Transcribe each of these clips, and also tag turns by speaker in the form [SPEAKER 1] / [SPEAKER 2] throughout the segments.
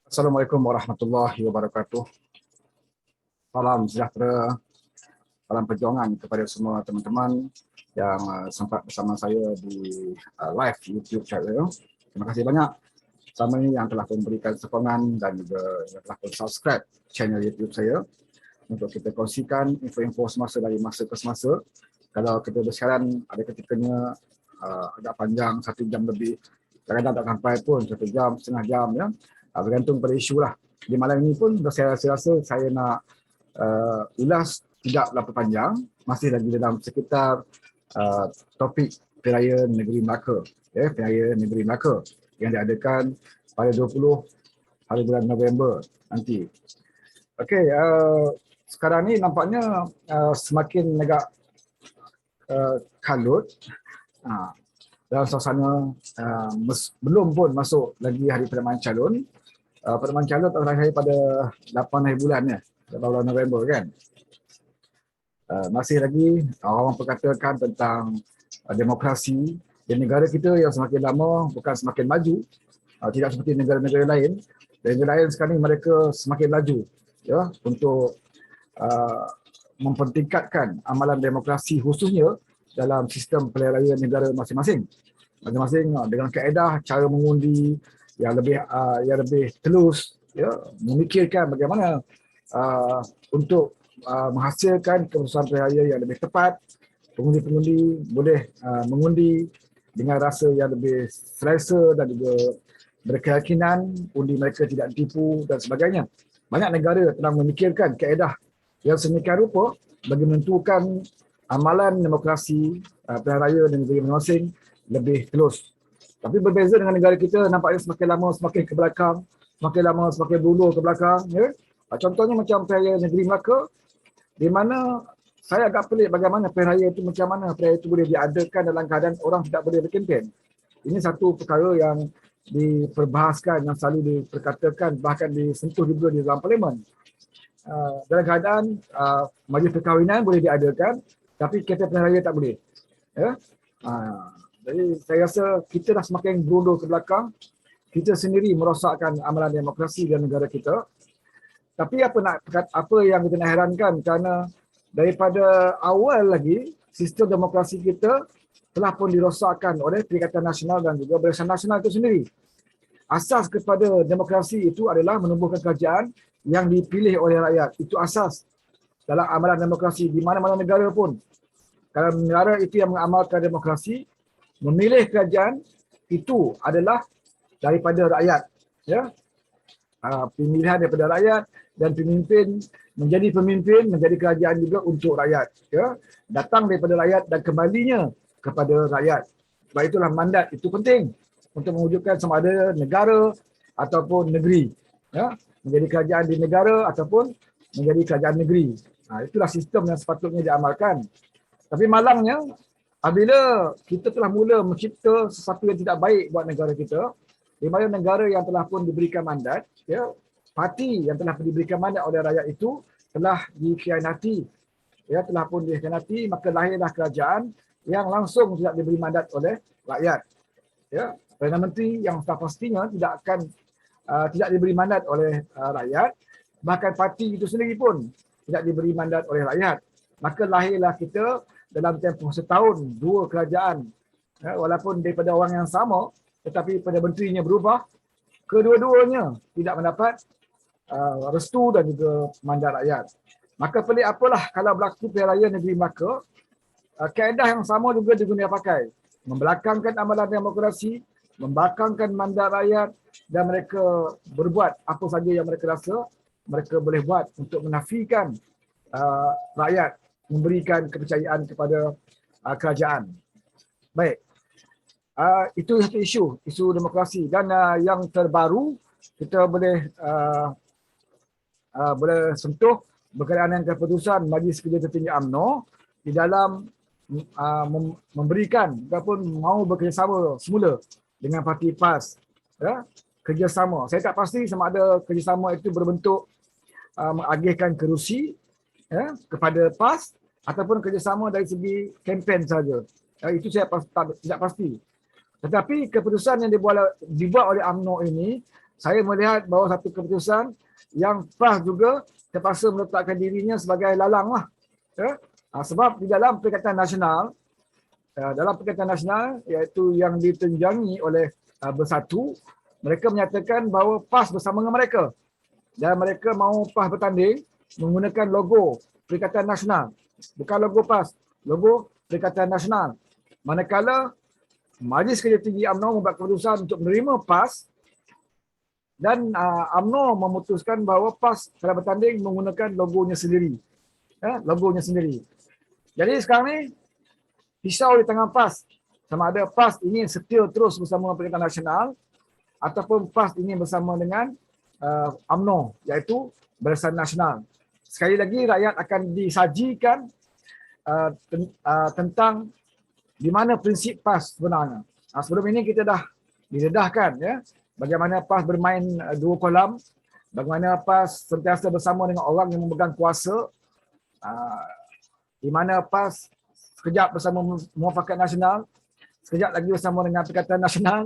[SPEAKER 1] Assalamualaikum warahmatullahi wabarakatuh. Salam sejahtera, salam perjuangan kepada semua teman-teman yang sempat bersama saya di live YouTube channel. Terima kasih banyak selama ini yang telah memberikan sokongan dan juga yang telah subscribe channel YouTube saya untuk kita kongsikan info-info semasa dari masa ke semasa. Kalau kita bersiaran ada ketikanya agak panjang, 1 jam lebih, kadang-kadang tak sampai pun 1 jam, setengah jam ya. Bergantung pada isu lah. Di malam ini pun saya rasa saya nak ulas tidak berapa panjang, masih lagi dalam sekitar topik Pilihan Raya Negeri Melaka, Pilihan Raya Negeri Melaka yang diadakan pada 20 hari bulan November nanti. Okey, sekarang ni nampaknya semakin agak kalut. Dalam suasana belum pun masuk lagi hari penerimaan calon. Penerimaan calon terakhir pada 8 hari bulan ya, 8 bulan November kan. Masih lagi orang perkatakan tentang demokrasi di negara kita yang semakin lama bukan semakin maju, tidak seperti negara-negara lain. Negara lain sekarang ini mereka semakin maju ya untuk mempertingkatkan amalan demokrasi khususnya dalam sistem pilihan raya negara masing-masing. Masing-masing dengan kaedah cara mengundi yang lebih telus ya, memikirkan bagaimana untuk menghasilkan keputusan pilihan raya yang lebih tepat. Pengundi-pengundi boleh mengundi dengan rasa yang lebih selesa dan juga berkeyakinan undi mereka tidak ditipu dan sebagainya. Banyak negara telah memikirkan kaedah yang sedemikian rupa bagi menentukan amalan demokrasi pilihan raya dan negeri masing-masing lebih telus. Tapi berbeza dengan negara kita, nampaknya semakin lama semakin ke belakang, semakin lama semakin berulur ke belakang. Ya? Contohnya macam pilihan raya negeri Melaka, di mana saya agak pelik bagaimana pilihan raya itu, macam mana pilihan raya itu boleh diadakan dalam keadaan orang tidak boleh berkempen. Ini satu perkara yang diperbahaskan, yang selalu diperkatakan, bahkan disentuh juga di dalam parlimen. Dalam keadaan majlis perkahwinan boleh diadakan, tapi kempen pilihan raya tak boleh. Ya? Jadi saya rasa kita dah semakin berundur ke belakang. Kita sendiri merosakkan amalan demokrasi dalam negara kita. Tapi apa yang kita nak herankan, kerana daripada awal lagi sistem demokrasi kita telah pun dirosakkan oleh Perikatan Nasional dan juga Barisan Nasional itu sendiri. Asas kepada demokrasi itu adalah menubuhkan kerajaan yang dipilih oleh rakyat. Itu asas dalam amalan demokrasi di mana-mana negara pun. Kalau negara itu yang mengamalkan demokrasi, memilih kerajaan itu adalah daripada rakyat. Ya? Pemilihan daripada rakyat dan pemimpin menjadi kerajaan juga untuk rakyat. Ya? Datang daripada rakyat dan kembalinya kepada rakyat. Sebab itulah mandat itu penting untuk mewujudkan sama ada negara ataupun negeri. Ya? Menjadi kerajaan di negara ataupun menjadi kerajaan negeri. Itulah sistem yang sepatutnya diamalkan. Tapi malangnya, apabila kita telah mula mencipta sesuatu yang tidak baik buat negara kita, di mana negara yang telah pun diberikan mandat, ya, parti yang telah diberikan mandat oleh rakyat itu telah dikhianati, ya, telah pun dikhianati, maka lahirlah kerajaan yang langsung tidak diberi mandat oleh rakyat. Ya, Perdana Menteri yang pastinya tidak diberi mandat oleh rakyat, bahkan parti itu sendiri pun tidak diberi mandat oleh rakyat. Maka lahirlah kita dalam tempoh setahun 2 kerajaan, ya, walaupun daripada orang yang sama, tetapi Perdana Menterinya berubah, kedua-duanya tidak mendapat restu dan juga mandat rakyat. Maka pelik apalah kalau berlaku pilihan raya negeri Melaka, kaedah yang sama juga digunakan pakai, membelakangkan amalan demokrasi, membelakangkan mandat rakyat, dan mereka berbuat apa saja yang mereka rasa mereka boleh buat untuk menafikan rakyat memberikan kepercayaan kepada kerajaan. Baik, itu satu isu demokrasi. Dan yang terbaru kita boleh sentuh berkenaan dengan keputusan Majlis Kerja Tertinggi UMNO di dalam memberikan ataupun mau bekerjasama semula dengan parti PAS. Ya, kerjasama. Saya tak pasti sama ada kerjasama itu berbentuk mengagihkan kerusi, ya, kepada PAS ataupun kerjasama dari segi kempen saja. Itu saya tidak pasti. Tetapi keputusan yang dibuat oleh UMNO ini saya melihat bahawa satu keputusan yang PAS juga terpaksa meletakkan dirinya sebagai lalang lah. Ya? Sebab di dalam Perikatan Nasional, iaitu yang ditenjangi oleh Bersatu, mereka menyatakan bahawa PAS bersama dengan mereka dan mereka mahu PAS bertanding menggunakan logo Perikatan Nasional, bukan logo PAS, logo Perikatan Nasional. Manakala Majlis Kerja Tinggi UMNO membuat keputusan untuk menerima PAS dan UMNO memutuskan bahawa PAS telah bertanding menggunakan logonya sendiri. Logonya sendiri. Jadi sekarang ni pisau di tangan PAS. Sama ada PAS ingin setia terus bersama Perikatan Nasional ataupun PAS ingin bersama dengan UMNO, iaitu Barisan Nasional. Sekali lagi rakyat akan disajikan tentang di mana prinsip PAS sebenarnya. Sebelum ini kita dah didedahkan ya, bagaimana PAS bermain dua kolam, bagaimana PAS sentiasa bersama dengan orang yang memegang kuasa, di mana PAS sekejap bersama Muafakat Nasional, sekejap lagi bersama dengan Perikatan Nasional,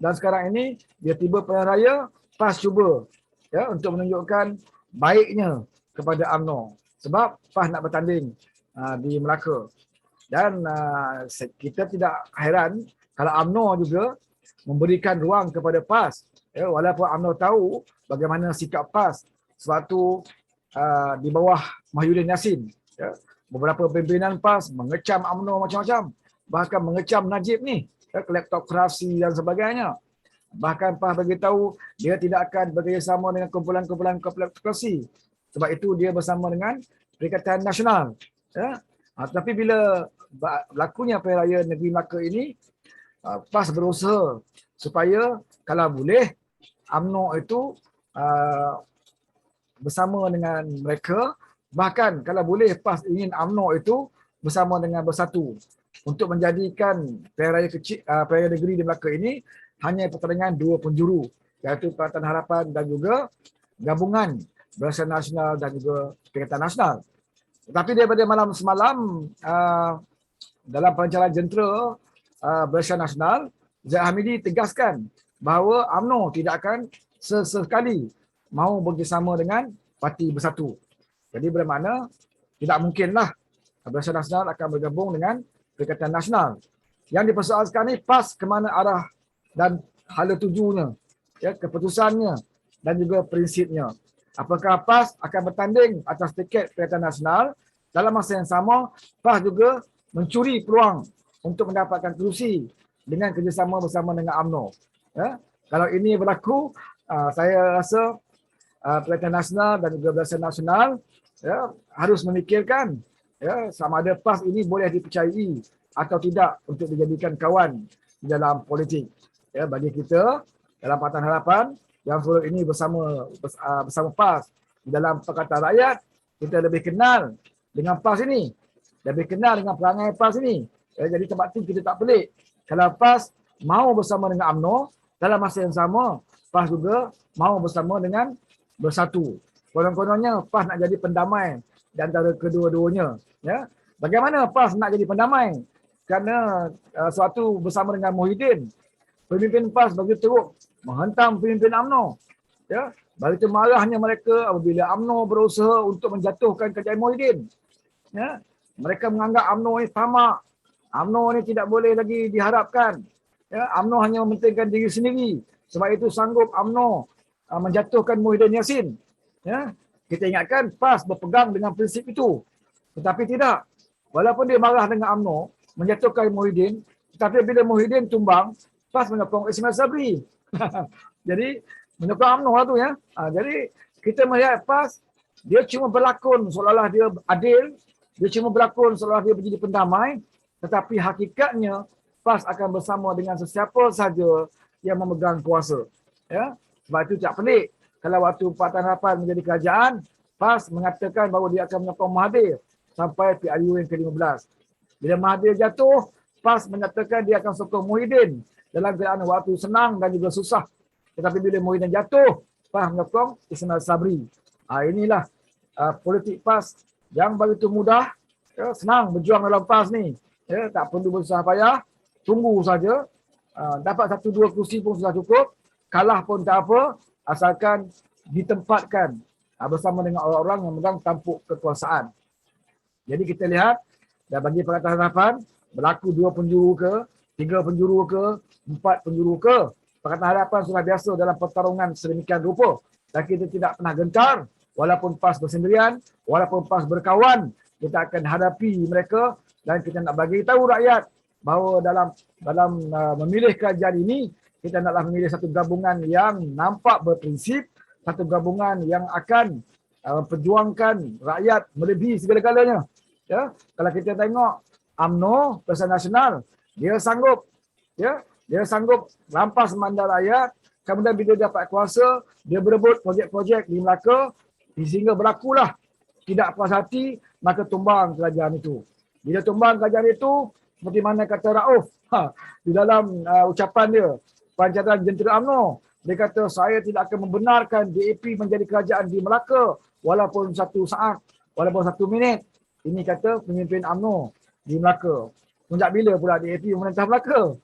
[SPEAKER 1] dan sekarang ini dia tiba pilihan raya, PAS cuba ya untuk menunjukkan baiknya kepada UMNO sebab PAS nak bertanding di Melaka. Dan kita tidak heran kalau UMNO juga memberikan ruang kepada PAS. Ya, walaupun UMNO tahu bagaimana sikap PAS sewaktu di bawah Mahyudin Yassin. Ya, beberapa pimpinan PAS mengecam UMNO macam-macam. Bahkan mengecam Najib ni, ya, kleptokrasi dan sebagainya. Bahkan PAS beritahu dia tidak akan bekerjasama dengan kumpulan-kumpulan kleptokrasi. Sebab itu dia bersama dengan Perikatan Nasional. Ya. Tapi bila berlakunya pilihan raya negeri Melaka ini, PAS berusaha supaya kalau boleh UMNO itu bersama dengan mereka, bahkan kalau boleh PAS ingin UMNO itu bersama dengan Bersatu untuk menjadikan pilihan raya kecil, pilihan raya negeri di Melaka ini hanya pertandingan dua penjuru, iaitu Pakatan Harapan dan juga gabungan Barisan Nasional dan juga Perikatan Nasional. Tetapi daripada malam semalam dalam perancangan jentera Barisan Nasional, Zaid Hamidi tegaskan bahawa UMNO tidak akan sesekali mahu bekerjasama dengan Parti Bersatu. Jadi bermakna tidak mungkinlah Barisan Nasional akan bergabung dengan Perikatan Nasional. Yang dipersoalkan ni PAS ke mana arah dan hala tujunya, ya, keputusannya dan juga prinsipnya. Apakah PAS akan bertanding atas tiket Perikatan Nasional, dalam masa yang sama PAS juga mencuri peluang untuk mendapatkan kerusi dengan kerjasama bersama dengan UMNO. Ya? Kalau ini berlaku, saya rasa Perikatan Nasional dan juga Barisan Nasional ya, harus memikirkan ya, sama ada PAS ini boleh dipercayai atau tidak untuk dijadikan kawan di dalam politik. Ya, bagi kita dalam Pakatan Harapan yang sebelum ini bersama PAS di dalam Pakatan Rakyat, kita lebih kenal dengan PAS ini, lebih kenal dengan perangai PAS ini. Ya, jadi tempat itu kita tak pelik. Kalau PAS mahu bersama dengan UMNO, dalam masa yang sama PAS juga mahu bersama dengan Bersatu. Konon-kononnya PAS nak jadi pendamai di antara kedua-duanya. Ya. Bagaimana PAS nak jadi pendamai? Kerana suatu bersama dengan Muhyiddin, pemimpin PAS bagi teruk menghentam pemimpin UMNO. Ya, begitu marahnya mereka apabila UMNO berusaha untuk menjatuhkan kerajaan Muhyiddin. Ya, mereka menganggap UMNO ini tamak. UMNO ini tidak boleh lagi diharapkan. Ya, UMNO hanya mementingkan diri sendiri. Sebab itu sanggup UMNO menjatuhkan Muhyiddin Yassin. Ya, kita ingatkan PAS berpegang dengan prinsip itu. Tetapi tidak. Walaupun dia marah dengan UMNO, menjatuhkan Muhyiddin, tetapi bila Muhyiddin tumbang, PAS menyokong Ismail Sabri. Jadi menyokong UMNO lah tu ya. Jadi kita melihat PAS, dia cuma berlakon seolah-olah dia adil, dia cuma berlakon seolah-olah dia menjadi pendamai, tetapi hakikatnya PAS akan bersama dengan sesiapa saja yang memegang kuasa. Ya. Sebab itu tak pelik kalau waktu Pakatan Harapan menjadi kerajaan, PAS mengatakan bahawa dia akan menyokong Mahathir sampai PRU yang ke-15. Bila Mahathir jatuh, PAS menyatakan dia akan sokong Muhyiddin dalam keadaan waktu senang dan juga susah. Tetapi bila Muhyiddin jatuh, PAS menyokong Ismail Sabri. Inilah politik PAS yang begitu mudah, ya, senang berjuang dalam PAS ni. Ya, tak perlu bersusah payah, tunggu saja. Dapat 1-2 kursi pun sudah cukup. kalah pun tak apa, asalkan ditempatkan bersama dengan orang-orang yang memegang tampuk kekuasaan. Jadi kita lihat, dan bagi Pakatan Harapan, berlaku 2 penjuru ke, 3 penjuru ke, 4 penjuru ke, Pakatan Harapan sudah biasa dalam pertarungan sedemikian rupa. Dan kita tidak pernah gentar, walaupun PAS bersendirian, walaupun PAS berkawan, kita akan hadapi mereka dan kita nak bagi tahu rakyat bahawa dalam memilih kerajaan ini, kita naklah memilih satu gabungan yang nampak berprinsip, satu gabungan yang akan perjuangkan rakyat melebihi segala-galanya. Ya, kalau kita tengok UMNO, Barisan Nasional, dia sanggup, ya, dia sanggup rampas mandat rakyat. Kemudian bila dia dapat kuasa, dia berebut projek-projek di Melaka, sehingga berlakulah tidak puas hati, maka tumbang kerajaan itu. Bila tumbang kerajaan itu, seperti mana kata Rauf di dalam ucapan dia, Pancaran Jentera UMNO, dia kata saya tidak akan membenarkan DAP menjadi kerajaan di Melaka walaupun 1 saat, walaupun 1 minit. Ini kata pemimpin UMNO di Melaka. Sejak bila pula DAP memerintah Melaka?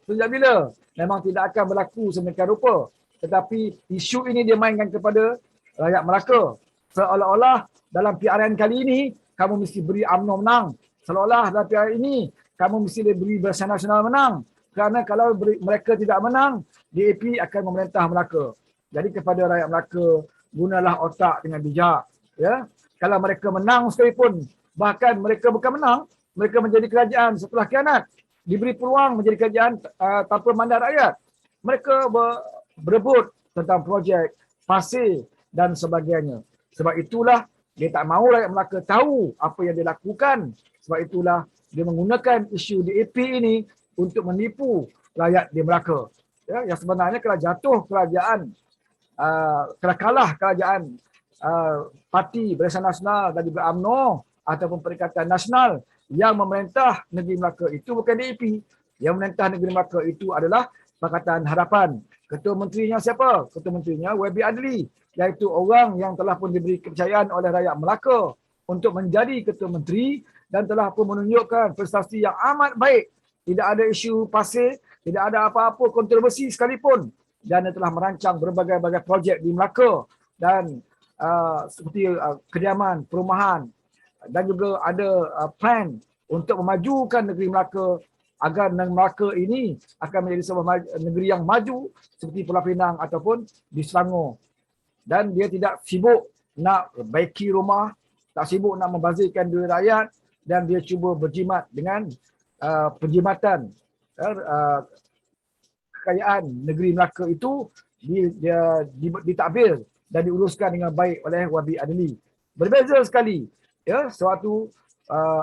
[SPEAKER 1] Sejak bila? Memang tidak akan berlaku sedemikian rupa. Tetapi isu ini dia mainkan kepada rakyat Melaka. Seolah-olah dalam PRN kali ini, kamu mesti beri UMNO menang. Seolah-olah dalam PRN ini, kamu mesti beri Barisan Nasional menang. Kerana kalau mereka tidak menang, DAP akan memerintah Melaka. Jadi kepada rakyat Melaka, gunalah otak dengan bijak. Ya, kalau mereka menang sekalipun, bahkan mereka bukan menang, mereka menjadi kerajaan setelah khianat, diberi peluang menjadi kerajaan tanpa mandat rakyat. Mereka berebut tentang projek, pasir dan sebagainya. Sebab itulah dia tak mahu rakyat Melaka tahu apa yang dia lakukan. Sebab itulah dia menggunakan isu DAP ini untuk menipu rakyat di Melaka. Ya, yang sebenarnya kalau jatuh kerajaan, kalau kalah kerajaan parti Barisan Nasional dan juga UMNO ataupun Perikatan Nasional, yang memerintah negeri Melaka itu bukan DAP. Yang memerintah negeri Melaka itu adalah Pakatan Harapan. Ketua Menterinya siapa? Ketua Menterinya YB Adli, iaitu orang yang telah pun diberi kepercayaan oleh rakyat Melaka untuk menjadi Ketua Menteri dan telah pun menunjukkan prestasi yang amat baik. Tidak ada isu pasir, tidak ada apa-apa kontroversi sekalipun. Dan dia telah merancang berbagai-bagai projek di Melaka dan seperti kediaman, perumahan dan juga ada plan untuk memajukan negeri Melaka agar negeri Melaka ini akan menjadi sebuah negeri yang maju seperti Pulau Pinang ataupun di Selangor. Dan dia tidak sibuk nak baiki rumah, tak sibuk nak membazirkan duit rakyat, dan dia cuba berjimat dengan penjimatan kekayaan negeri Melaka itu ditadbir dan diuruskan dengan baik oleh YB Adli. Berbeza sekali, ya, sewaktu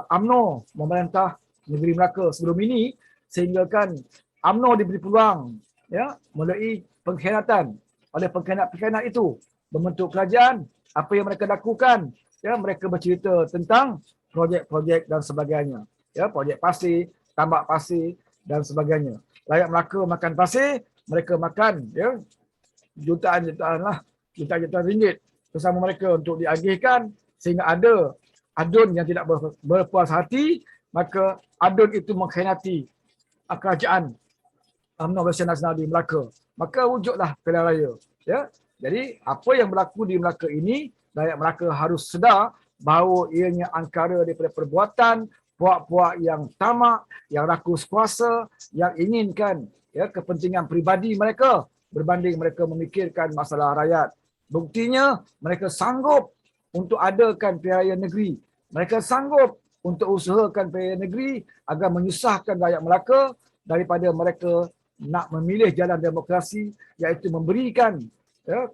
[SPEAKER 1] UMNO memerintah negeri Melaka sebelum ini, sehingga kan UMNO diberi peluang, ya, melalui pengkhianatan oleh pengkhianat itu membentuk kerajaan. Apa yang mereka lakukan, ya, mereka bercerita tentang projek-projek dan sebagainya, ya, projek pasir, tambak pasir dan sebagainya. Rakyat Melaka makan pasir, mereka makan, ya, jutaan ringgit bersama mereka untuk diagihkan, sehingga ada adun yang tidak berpuas hati, maka adun itu mengkhianati kerajaan UMNO Barisan Nasional di Melaka. Maka wujudlah pilihan raya. Ya. Jadi apa yang berlaku di Melaka ini, rakyat Melaka harus sedar bahawa ianya angkara daripada perbuatan puak-puak yang tamak, yang rakus kuasa, yang inginkan, ya, kepentingan peribadi mereka berbanding mereka memikirkan masalah rakyat. Buktinya mereka sanggup untuk adakan pilihan raya negeri. Mereka sanggup untuk usahakan pilihan raya negeri agar menyusahkan rakyat Melaka daripada mereka nak memilih jalan demokrasi, iaitu memberikan, ya,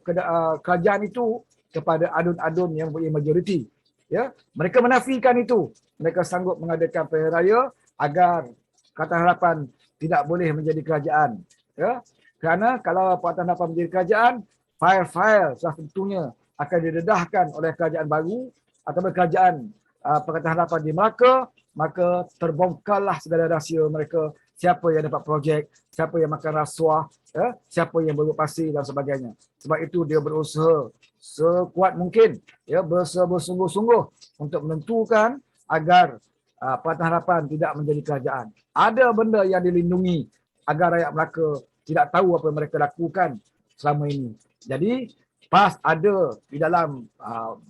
[SPEAKER 1] kerajaan itu kepada adun-adun yang punya majoriti. Ya, mereka menafikan itu. Mereka sanggup mengadakan pilihan raya agar Pakatan Harapan tidak boleh menjadi kerajaan. Ya, kerana kalau Pakatan Harapan menjadi kerajaan, file-file salah tentunya akan didedahkan oleh kerajaan baru atau kerajaan Pakatan Harapan di Melaka, maka terbongkarlah segala rahsia mereka, siapa yang dapat projek, siapa yang makan rasuah, ya, siapa yang berebut pasir dan sebagainya. Sebab itu dia berusaha sekuat mungkin, ya, bersungguh-sungguh untuk menentukan agar Pakatan Harapan tidak menjadi kerajaan. Ada benda yang dilindungi agar rakyat Melaka tidak tahu apa yang mereka lakukan selama ini. Jadi PAS ada di dalam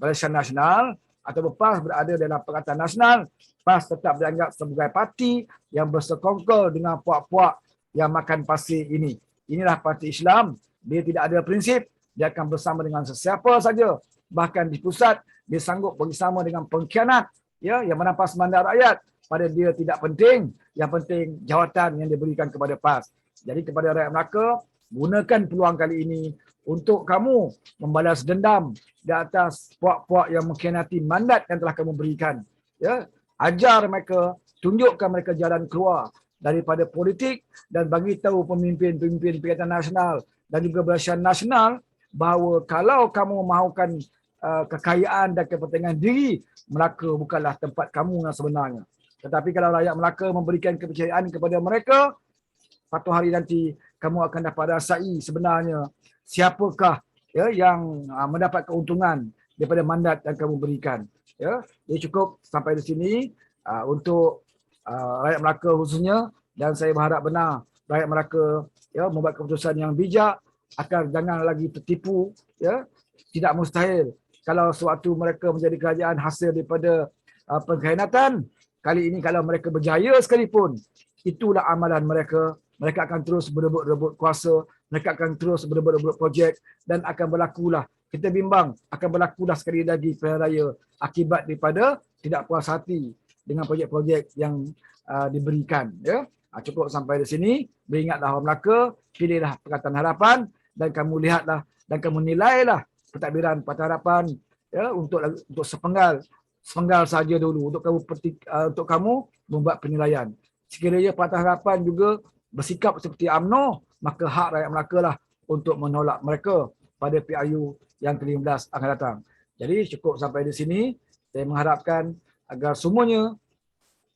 [SPEAKER 1] Barisan Nasional atau PAS berada dalam Perikatan Nasional, PAS tetap dianggap sebagai parti yang bersekongkol dengan puak-puak yang makan pasir ini. Inilah parti Islam, dia tidak ada prinsip, dia akan bersama dengan sesiapa saja. Bahkan di pusat, dia sanggup bersama dengan pengkhianat ya, yang merampas mandat rakyat. Pada dia tidak penting, yang penting jawatan yang diberikan kepada PAS. Jadi kepada rakyat Melaka, gunakan peluang kali ini untuk kamu membalas dendam di atas puak-puak yang mengkhianati mandat yang telah kamu berikan. Ya, ajar mereka, tunjukkan mereka jalan keluar daripada politik dan bagi tahu pemimpin-pemimpin Perikatan Nasional dan juga Barisan Nasional bahawa kalau kamu mahukan kekayaan dan kepentingan diri, Melaka bukanlah tempat kamu yang sebenarnya. Tetapi kalau rakyat Melaka memberikan kepercayaan kepada mereka, satu hari nanti kamu akan dapat rasai sebenarnya siapakah ya yang mendapat keuntungan daripada mandat yang kamu berikan. Ya, jadi cukup sampai di sini untuk rakyat Melaka khususnya, dan saya berharap benar rakyat Melaka ya membuat keputusan yang bijak agar jangan lagi tertipu. Ya, tidak mustahil kalau sewaktu mereka menjadi kerajaan hasil daripada pengkhianatan. Kali ini kalau mereka berjaya sekalipun, itulah amalan mereka. Mereka akan terus berebut-rebut kuasa, mereka akan terus berebut-rebut projek, dan akan berlakulah, kita bimbang, akan berlakulah sekali lagi pilihan raya akibat daripada tidak puas hati dengan projek-projek yang diberikan. Ya. Cukup sampai di sini. Beringatlah orang Melaka, pilihlah Perikatan Harapan, dan kamu lihatlah dan kamu nilailah pentadbiran Perikatan Harapan ya, untuk sepenggal saja dulu untuk kamu membuat penilaian. Sekiranya Perikatan Harapan juga bersikap seperti UMNO, maka hak rakyat Melaka lah untuk menolak mereka pada PRU yang ke-15 akan datang. Jadi cukup sampai di sini. Saya mengharapkan agar semuanya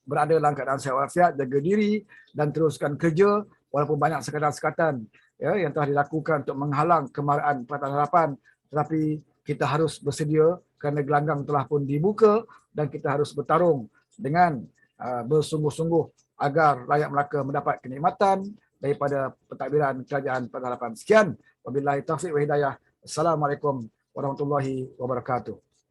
[SPEAKER 1] berada dalam keadaan sihat walafiat, jaga diri dan teruskan kerja walaupun banyak sekatan-sekatan ya, yang telah dilakukan untuk menghalang kemarahan Perikatan Harapan. Tetapi kita harus bersedia kerana gelanggang telah pun dibuka dan kita harus bertarung dengan bersungguh-sungguh agar rakyat Melaka mendapat kenikmatan daripada pentadbiran kerajaan Perikatan Harapan. Sekian, wabillahi taufiq wa hidayah. Assalamualaikum warahmatullahi wabarakatuh.